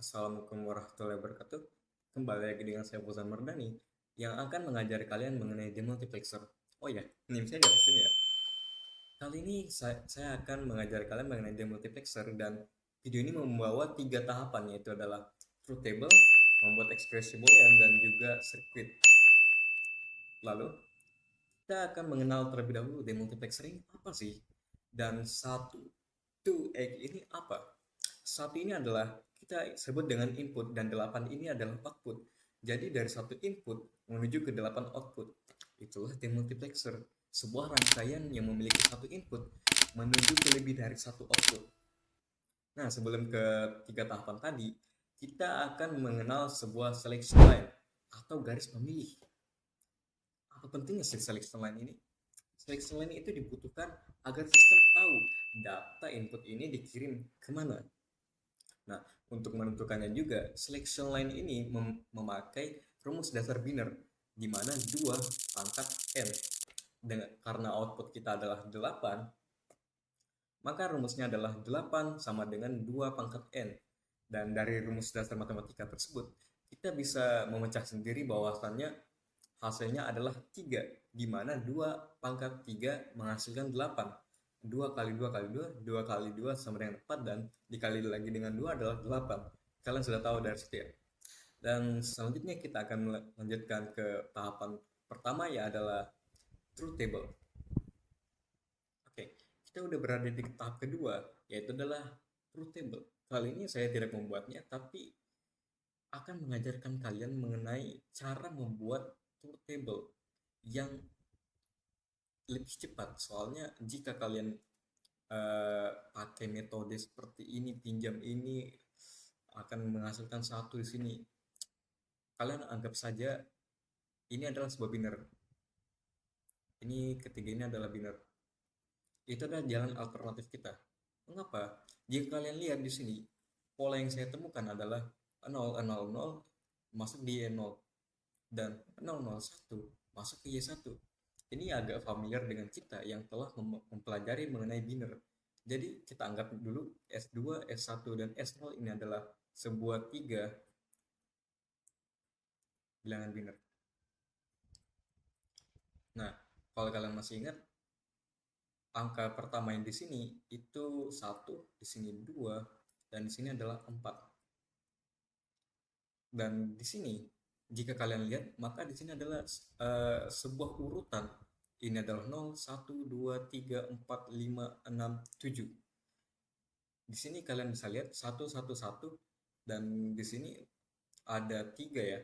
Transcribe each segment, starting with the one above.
Assalamualaikum warahmatullahi wabarakatuh. Kembali lagi dengan saya Fauzan Mardani yang akan mengajari kalian mengenai demultiplexer. Oh ya, ini saya di atas sini ya. Kali ini saya akan mengajari kalian mengenai demultiplexer dan video ini membawa tiga tahapan yaitu adalah truth table, membuat ekspresi boolean dan juga circuit. Lalu kita akan mengenal terlebih dahulu demultiplexer ini apa sih? Dan satu, two egg ini apa? Satu ini adalah kita sebut dengan input dan delapan ini adalah output. Jadi dari satu input menuju ke delapan output. Itulah demultiplexer, sebuah rangkaian yang memiliki satu input menuju ke lebih dari satu output. Nah, sebelum ke tiga tahapan tadi, kita akan mengenal sebuah selection line atau garis pemilih. Apa pentingnya selection line ini? Selection line itu dibutuhkan agar sistem tahu data input ini dikirim kemana. Nah, untuk menentukannya juga, selection line ini memakai rumus dasar biner, di mana 2 pangkat n. Karena output kita adalah 8, maka rumusnya adalah 8 sama dengan 2 pangkat n. Dan dari rumus dasar matematika tersebut, kita bisa memecah sendiri bahwasannya hasilnya adalah 3, di mana 2 pangkat 3 menghasilkan 8. 2 kali 2 kali 2, 2 kali 2 sama dengan 4, dan dikali lagi dengan 2 adalah 8. Kalian sudah tahu dari situ ya. Dan selanjutnya kita akan melanjutkan ke tahapan pertama, ya adalah truth table. Oke, kita udah berada di tahap kedua, yaitu adalah truth table. Kali ini saya tidak membuatnya, tapi akan mengajarkan kalian mengenai cara membuat truth table yang lebih cepat. Soalnya jika kalian pakai metode seperti ini, pinjam ini akan menghasilkan satu di sini. Kalian anggap saja ini adalah sebuah biner. Ini ketiga ini adalah biner. Itu adalah jalan alternatif kita. Mengapa? Jika kalian lihat di sini, pola yang saya temukan adalah 0, 0, 0 masuk di Y0 dan 001 masuk ke Y1. Ini agak familiar dengan kita yang telah mempelajari mengenai biner. Jadi kita anggap dulu S2, S1, dan S0 ini adalah sebuah tiga bilangan biner. Nah, kalau kalian masih ingat, angka pertama yang di sini itu 1, di sini 2, dan di sini adalah 4. Dan di sini jika kalian lihat, maka di sini adalah sebuah urutan. Ini adalah 0, 1, 2, 3, 4, 5, 6, 7. Di sini kalian bisa lihat 1, 1, 1, dan di sini ada 3 ya.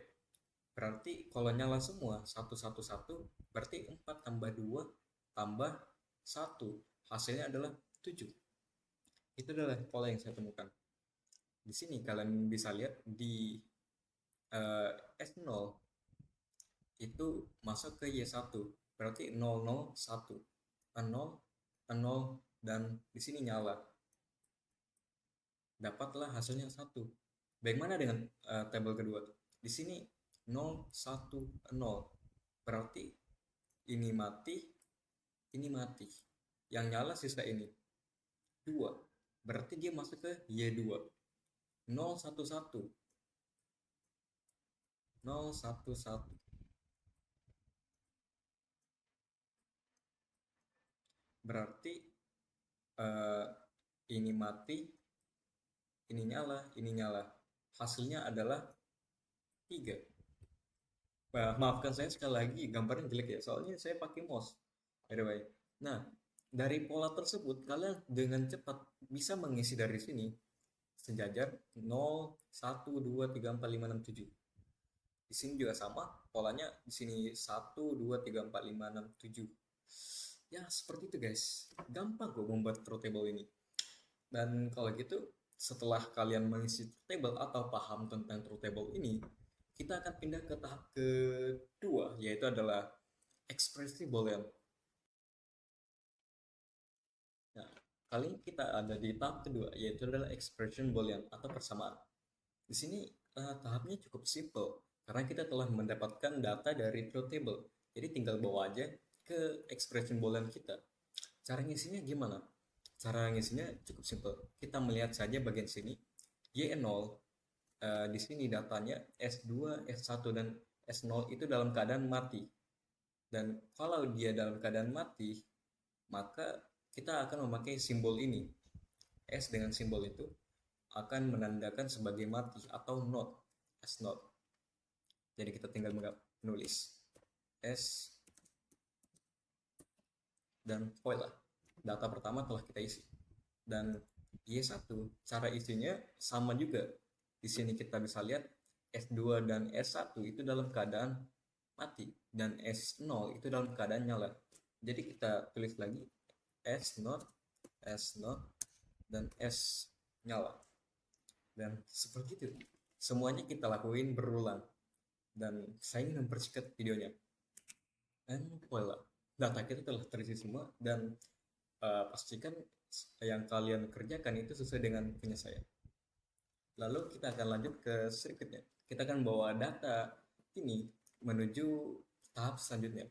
Berarti kalau nyala semua 1, 1, 1, berarti 4 tambah 2 tambah 1. Hasilnya adalah 7. Itu adalah pola yang saya temukan. Di sini kalian bisa lihat di S0 itu masuk ke Y1. Berarti 0, 0, 1. 0, 0, dan di sini nyala. Dapatlah hasilnya 1. Bagaimana dengan tabel kedua? Di sini 0, 1, 0. Berarti ini mati, ini mati. Yang nyala sisa ini 2. Berarti dia masuk ke Y2. 0, 1, 1. 0, 1, 1. Berarti uh, ini mati, ini nyala, ini nyala. Hasilnya adalah 3. Maafkan saya sekali lagi, gambarnya jelek ya, soalnya saya pakai mouse. By the way. Nah, dari pola tersebut, kalian dengan cepat bisa mengisi dari sini sejajar 0, 1, 2, 3, 4, 5, 6, 7. Di sini juga sama, polanya di sini 1, 2, 3, 4, 5, 6, 7. Ya, seperti itu guys. Gampang kok membuat truth table ini. Dan kalau gitu, setelah kalian mengisi truth table atau paham tentang truth table ini, kita akan pindah ke tahap kedua, yaitu adalah ekspresi boolean. Nah, kali ini kita ada di tahap kedua, yaitu adalah expression boolean atau persamaan. Di sini tahapnya cukup simple, karena kita telah mendapatkan data dari truth table. Jadi tinggal bawa aja ke expression boolean kita. Cara ngisinya gimana? Cara ngisinya cukup simple. Kita melihat saja bagian sini, Y0 di sini datanya S2, S1, dan S0 itu dalam keadaan mati. Dan kalau dia dalam keadaan mati, maka kita akan memakai simbol ini. S dengan simbol itu akan menandakan sebagai mati atau not, S not. Jadi kita tinggal menulis S dan voila. Data pertama telah kita isi. Dan Y1, cara isinya sama juga. Di sini kita bisa lihat S2 dan S1 itu dalam keadaan mati dan S0 itu dalam keadaan nyala. Jadi kita tulis lagi S0, S0, dan S nyala. Dan seperti itu. Semuanya kita lakuin berulang. Dan saya ingin mempersingkat videonya. Dan voila, data kita telah terisi semua dan pastikan yang kalian kerjakan itu sesuai dengan punya saya. Lalu kita akan lanjut ke sirkuitnya. Kita akan bawa data ini menuju tahap selanjutnya.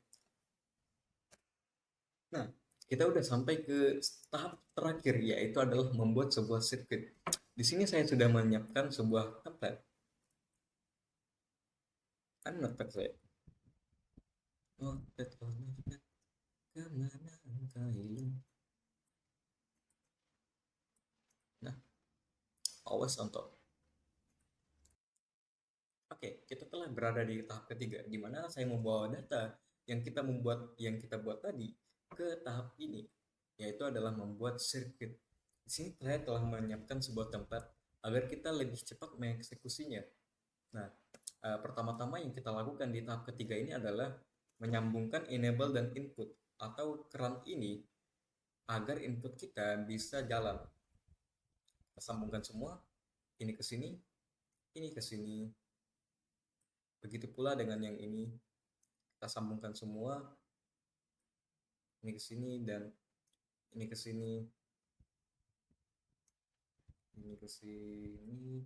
Nah, kita udah sampai ke tahap terakhir, yaitu adalah membuat sebuah sirkuit. Di sini saya sudah menyiapkan sebuah template. Kan notepad saya. Notepad, kemana engkau hilang? Nah, always on top. Oke, kita telah berada di tahap ketiga, di mana saya membawa data yang kita buat tadi ke tahap ini, yaitu adalah membuat sirkuit. Di sini saya telah menyiapkan sebuah template agar kita lebih cepat mengeksekusinya. Nah, pertama-tama yang kita lakukan di tahap ketiga ini adalah menyambungkan enable dan input atau keran ini agar input kita bisa jalan. Kita sambungkan semua, ini ke sini, ini ke sini. Begitu pula dengan yang ini, kita sambungkan semua, ini ke sini dan ini ke sini, ini ke sini,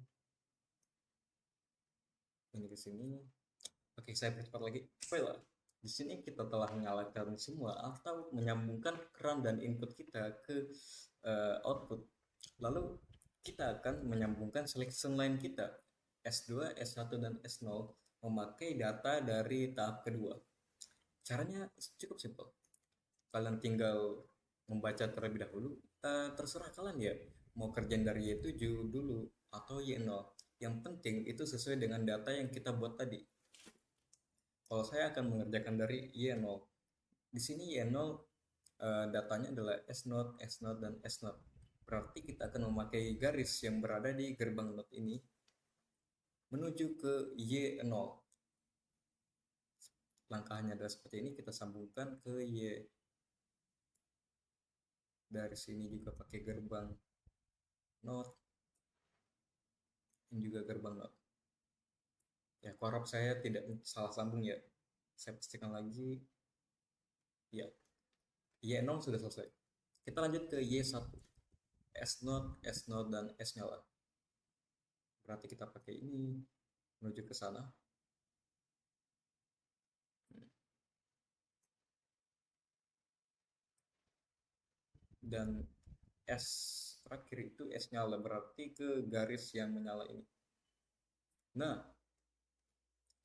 ini ke sini. Oke, saya percepat lagi. Baiklah, di sini kita telah menyalakan semua atau menyambungkan keran dan input kita ke output. Lalu kita akan menyambungkan selection line kita S2, S1, dan S0 memakai data dari tahap kedua. Caranya cukup simpel. Kalian tinggal membaca terlebih dahulu. Terserah kalian ya, mau kerjain dari Y7 dulu atau Y0. Yang penting itu sesuai dengan data yang kita buat tadi. Kalau saya akan mengerjakan dari Y0. Di sini Y0 datanya adalah S0, S0, dan S0. Berarti kita akan memakai garis yang berada di gerbang node ini menuju ke Y0. Langkahnya adalah seperti ini, kita sambungkan ke Y. Dari sini juga pakai gerbang node. Ini juga gerbang node. Ya, aku harap saya tidak salah sambung ya. Saya pastikan lagi. Ya, Y0 sudah selesai. Kita lanjut ke Y1. S0, S0, dan S nyala. Berarti kita pakai ini menuju ke sana. Dan S terakhir itu S nyala, berarti ke garis yang menyala ini. Nah,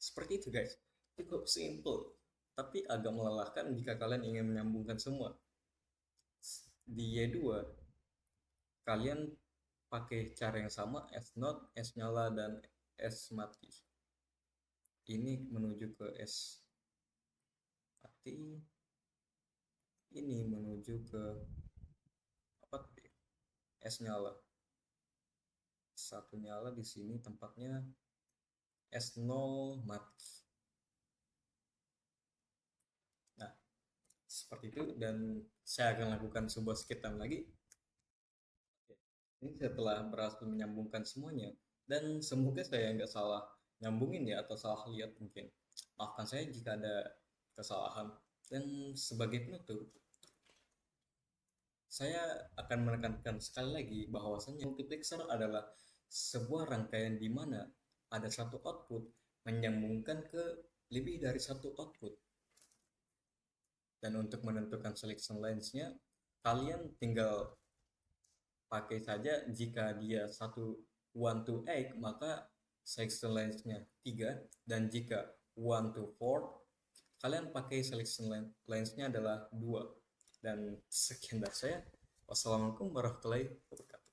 seperti itu guys. Cukup simple, tapi agak melelahkan jika kalian ingin menyambungkan semua. Di Y2, kalian pakai cara yang sama, S not, S nyala, dan S mati. Ini menuju ke S mati. Ini menuju ke apa tadi? S nyala. Satu nyala di sini tempatnya S0 mati. Nah, seperti itu, dan saya akan lakukan sebuah skip time lagi. Ini setelah berhasil menyambungkan semuanya, dan semoga saya nggak salah nyambungin ya atau salah lihat mungkin. Maafkan saya jika ada kesalahan. Dan sebagai penutup, saya akan menekankan sekali lagi bahwasannya multiplexer adalah sebuah rangkaian di mana ada satu output menyambungkan ke lebih dari satu output. Dan untuk menentukan selection lines-nya, kalian tinggal pakai saja jika dia satu 1 to 8, maka selection lensnya 3, dan jika 1 to 4 kalian pakai selection lensnya adalah 2. Dan sekian dari saya. Wassalamualaikum warahmatullahi wabarakatuh.